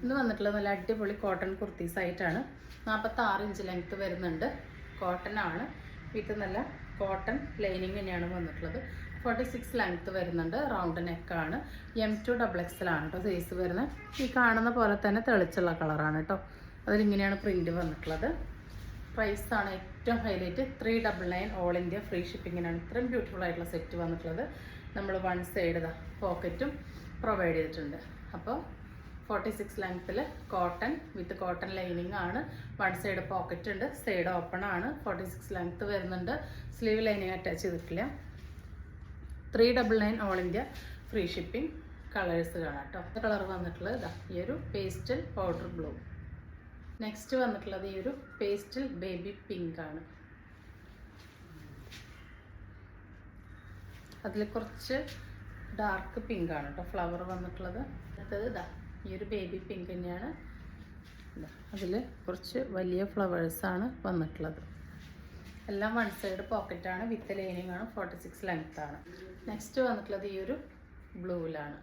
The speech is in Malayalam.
ഇന്ന് വന്നിട്ടുള്ളത് നല്ല അടിപൊളി കോട്ടൺ കുർത്തീസ് ആയിട്ടാണ്. 46 ഇഞ്ച് ലെങ്ത്ത് വരുന്നുണ്ട്. കോട്ടൺ ആണ്, വിത്ത് നല്ല കോട്ടൺ ലൈനിങ് തന്നെയാണ് വന്നിട്ടുള്ളത്. 46 ലെങ്ത്ത് വരുന്നുണ്ട്. റൗണ്ട് നെക്കാണ്. M2 XXL ആണ് കേട്ടോ സൈസ് വരുന്നത്. ഈ കാണുന്ന പോലെ തന്നെ തെളിച്ചുള്ള കളറാണ് കേട്ടോ. അതിലിങ്ങനെയാണ് പ്രിൻറ്റ് വന്നിട്ടുള്ളത്. പ്രൈസാണ് ഏറ്റവും ഹൈലൈറ്റ്. 399 ഓൾ ഇന്ത്യ ഫ്രീ ഷിപ്പിങ്ങിനാണ് ഇത്രയും ബ്യൂട്ടിഫുൾ ആയിട്ടുള്ള സെറ്റ് വന്നിട്ടുള്ളത്. നമ്മൾ വൺ സൈഡ് പോക്കറ്റും പ്രൊവൈഡ് ചെയ്തിട്ടുണ്ട്. അപ്പോൾ 46 ലെങ്ത്തിൽ കോട്ടൺ വിത്ത് കോട്ടൺ ലൈനിങ് ആണ്. വൺ സൈഡ് പോക്കറ്റ് ഉണ്ട്, സൈഡ് ഓപ്പൺ ആണ്. 46 ലെങ്ത്ത് വരുന്നുണ്ട്. സ്ലീവ് ലൈനിങ് അറ്റാച്ച് ചെയ്തിട്ടില്ല. 399 all India free shipping. Colours കാണാം കേട്ടോ. കളർ വന്നിട്ടുള്ളത് ഇതാ ഈ ഒരു പേസ്റ്റൽ പൗഡർ ബ്ലൂ. നെക്സ്റ്റ് വന്നിട്ടുള്ളത് ഈ ഒരു പേസ്റ്റൽ ബേബി പിങ്ക് ആണ്. അതിൽ കുറച്ച് ഡാർക്ക് പിങ്ക് ആണ് കേട്ടോ ഫ്ലവർ വന്നിട്ടുള്ളത്. അടുത്തത് ഇതാ ഈ ഒരു ബേബി പിങ്ക് തന്നെയാണ്. അതിൽ കുറച്ച് വലിയ ഫ്ലവേഴ്സാണ് വന്നിട്ടുള്ളത്. എല്ലാം വൺ സൈഡ് പോക്കറ്റാണ്, വിത്ത് ലൈനിങ് ആണ്. 46 ലെങ്ത് ആണ്. നെക്സ്റ്റ് വന്നിട്ടുള്ളത് ഈ ഒരു ബ്ലൂവിലാണ്.